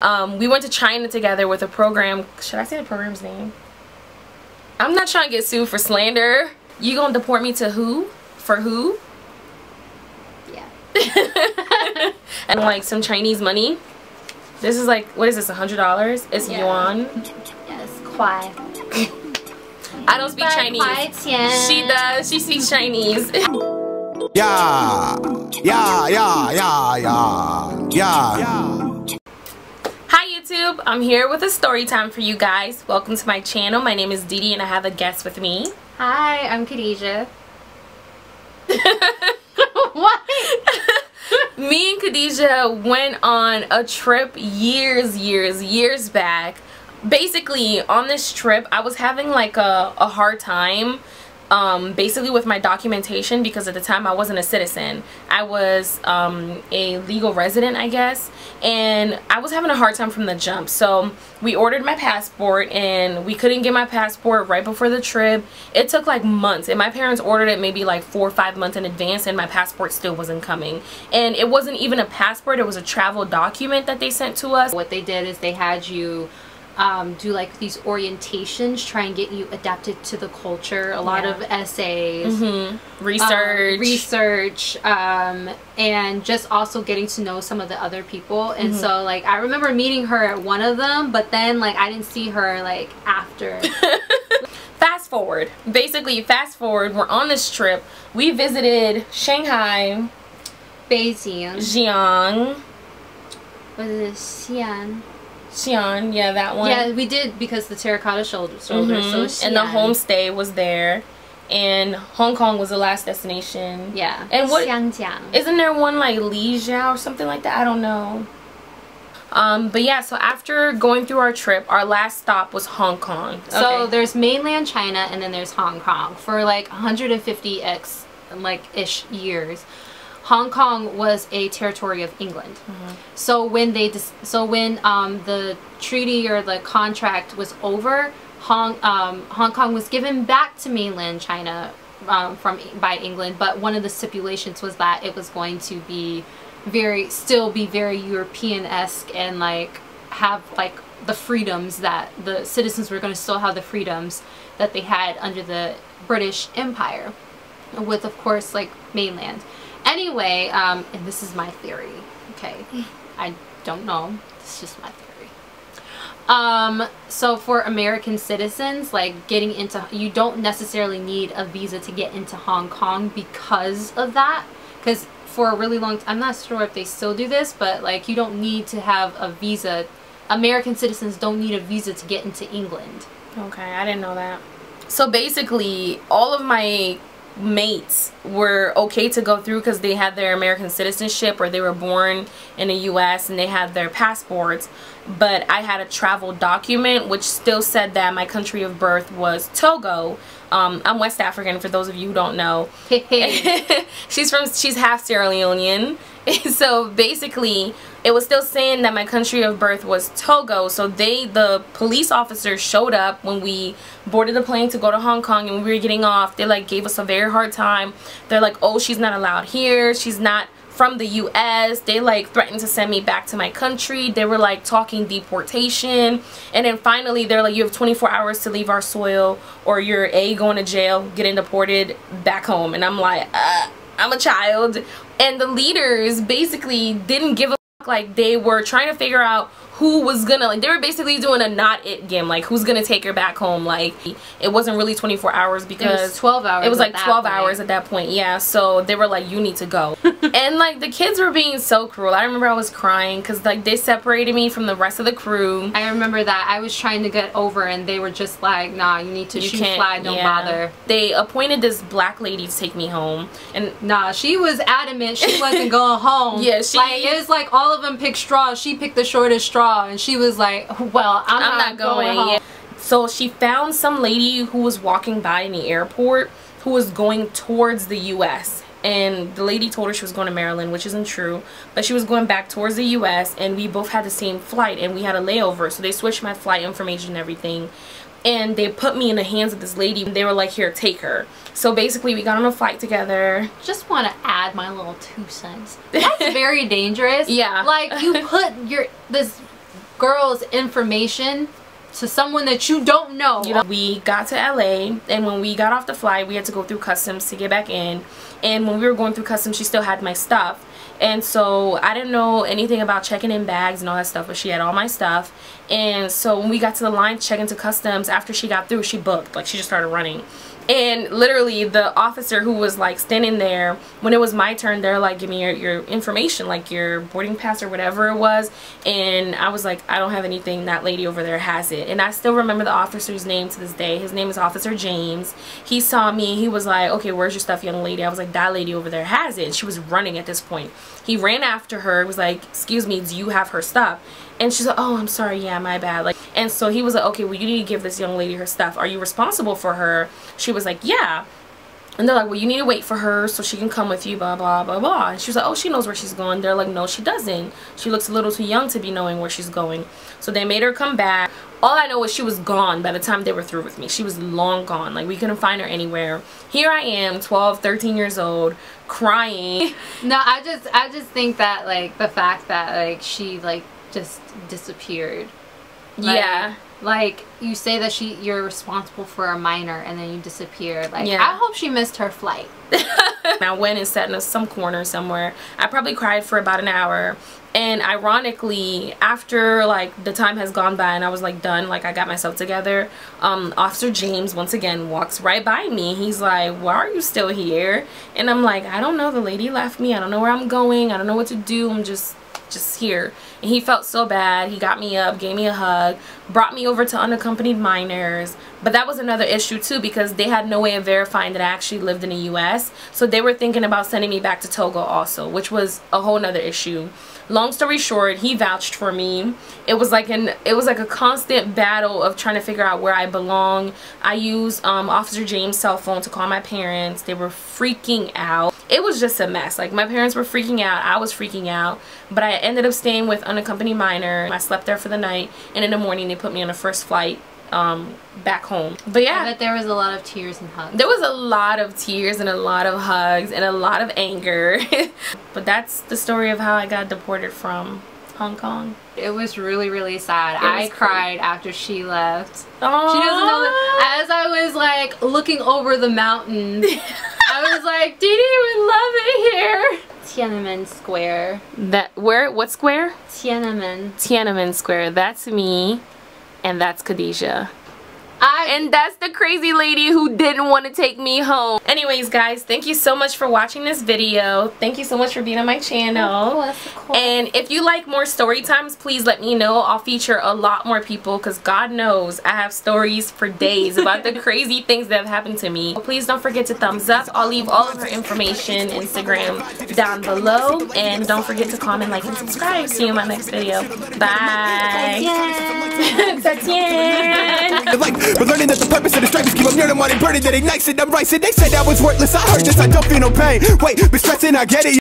We went to China together with a program. Should I say the program's name? I'm not trying to get sued for slander. You gonna deport me to who? For who? Yeah. And like some Chinese money. This is like, what is this, $100? It's yuan. Yes, kwai. I don't speak Chinese. She does. She speaks Chinese. Yeah. Hi YouTube. I'm here with a story time for you guys. Welcome to my channel. My name is Didi and I have a guest with me. Hi, I'm KHADIJA. What? Me and KHADIJA went on a trip years back. Basically, on this trip, I was having like a hard time basically with my documentation, because at the time I wasn't a citizen. I was a legal resident, I guess, and I was having a hard time from the jump. So we ordered my passport and we couldn't get my passport right before the trip. It took like months, and my parents ordered it maybe like 4 or 5 months in advance, and my passport still wasn't coming. And it wasn't even a passport, it was a travel document that they sent to us. What they did is they had you do like these orientations, try and get you adapted to the culture, a lot of essays, research, and just also getting to know some of the other people. And so like I remember meeting her at one of them, but then like I didn't see her like after. Fast forward, we're on this trip. We visited Shanghai, Beijing, Xi'an, what is it, Xi'an, yeah, that one. Yeah, we did, because the terracotta shoulders. So and the homestay was there, and Hong Kong was the last destination. Yeah. And what? Xiangjiang. Isn't there one like Lijiao or something like that? I don't know. But yeah, so after going through our trip, our last stop was Hong Kong. So there's mainland China and then there's Hong Kong. For like 150x ish years, Hong Kong was a territory of England. So when the treaty or the contract was over, Hong Kong was given back to mainland China by England. But one of the stipulations was that it was going to be still be very European-esque, and like have like the freedoms that the citizens were going to still have the freedoms that they had under the British Empire, with of course like mainland. Anyway, and this is my theory, okay? I don't know, it's just my theory. So for American citizens, like you don't necessarily need a visa to get into Hong Kong because of that. Because for a really long time, I'm not sure if they still do this, but like you don't need to have a visa. American citizens don't need a visa to get into England. Okay, I didn't know that. So basically, all of my mates were okay to go through because they had their American citizenship, or they were born in the US and they had their passports. But I had a travel document which still said that my country of birth was Togo. I'm West African, for those of you who don't know. She's half Sierra Leonean. So basically it was still saying that my country of birth was Togo. So the police officers showed up when we boarded the plane to go to Hong Kong, and when we were getting off, they like gave us a very hard time. They're like, oh, she's not allowed here, she's not from the US. They like threatened to send me back to my country. They were like talking deportation, and then finally they're like, you have 24 hours to leave our soil, or you're going to jail, getting deported back home. And I'm like, I'm a child. And the leaders basically didn't give a fuck. Like they were trying to figure out who was gonna, like, they were basically doing a not it game, like who's gonna take her back home. Like it wasn't really 24 hours because it was 12 hours. It was like 12 hours at that point. Yeah, so they were like, you need to go. And like the kids were being so cruel. I remember I was crying because like they separated me from the rest of the crew. I remember that. I was trying to get over, and they were just like, nah, you need to shoot flag, don't bother. They appointed this black lady to take me home, and nah, she was adamant she wasn't going home. Yeah, like it was like all of them picked straws. She picked the shortest straw, and she was like, well, I'm not going home. Yeah. So she found some lady who was walking by in the airport who was going towards the US, and the lady told her she was going to Maryland, which isn't true, but she was going back towards the US, and we both had the same flight and we had a layover. So they switched my flight information and everything, and they put me in the hands of this lady, and they were like, here, take her. So basically we got on a flight together. Just want to add my little 2 cents. That's very dangerous. Yeah. Like you put girl's information to someone that you don't know. We got to LA, and when we got off the flight, we had to go through customs to get back in. And when we were going through customs, she still had my stuff. And so I didn't know anything about checking in bags and all that stuff, but she had all my stuff. And so when we got to the line to check into customs, after she got through, she booked. Like, she just started running. And literally the officer who was like standing there, when it was my turn, they're like, give me your information, like your boarding pass or whatever it was. And I was like, I don't have anything. That lady over there has it. And I still remember the officer's name to this day. His name is Officer James. He saw me. He was like, okay, where's your stuff, young lady? I was like, that lady over there has it. And she was running at this point. He ran after her. Was like, excuse me, do you have her stuff? And she's like, oh, I'm sorry, yeah, my bad. Like, and so he was like, okay, well, you need to give this young lady her stuff. Are you responsible for her? She was like, yeah. And they're like, well, you need to wait for her so she can come with you, blah, blah, blah, blah. And she was like, oh, she knows where she's going. They're like, no, she doesn't. She looks a little too young to be knowing where she's going. So they made her come back. All I know is she was gone by the time they were through with me. She was long gone. Like, we couldn't find her anywhere. Here I am, 12, 13 years old, crying. No, I just think that, like, the fact that, like, she, like, just disappeared. Like, yeah. Like, you say that you're responsible for a minor and then you disappear. Like, yeah. I hope she missed her flight. I went and sat in some corner somewhere. I probably cried for about an hour. And ironically, after like the time has gone by and I was like done, like I got myself together, Officer James once again walks right by me. He's like, why are you still here? And I'm like, I don't know, the lady left me. I don't know where I'm going. I don't know what to do. I'm just here. And he felt so bad. He got me up, gave me a hug, brought me over to unaccompanied minors. But that was another issue too, because they had no way of verifying that I actually lived in the US. So they were thinking about sending me back to Togo also, which was a whole nother issue. Long story short, he vouched for me. It was like a constant battle of trying to figure out where I belong. I used Officer James' cell phone to call my parents. They were freaking out. It was just a mess. Like, my parents were freaking out. I was freaking out. But I ended up staying with unaccompanied minor. I slept there for the night, and in the morning they put me on the first flight back home. But yeah, I bet there was a lot of tears and hugs. There was a lot of tears and a lot of hugs and a lot of anger. But that's the story of how I got deported from Hong Kong. It was really, really sad. I cried after she left. Aww. She doesn't know that. As I was like looking over the mountains, I was like, Didi would love it here. Tiananmen Square. What square? Tiananmen Square. That's me. And that's KHADIJA. And that's the crazy lady who didn't want to take me home. Anyways, guys, thank you so much for watching this video. Thank you so much for being on my channel. Of course. And if you like more story times, please let me know. I'll feature a lot more people, because God knows I have stories for days about the crazy things that have happened to me. Please don't forget to thumbs up. I'll leave all of her information, Instagram, down below. And don't forget to comment, like, and subscribe. See you in my next video. Bye. But learning that the purpose of the stripes keep up near the money burning that ignites it, I'm right. They said that was worthless. I heard this, I don't feel no pain. Wait, but stressing, I get it.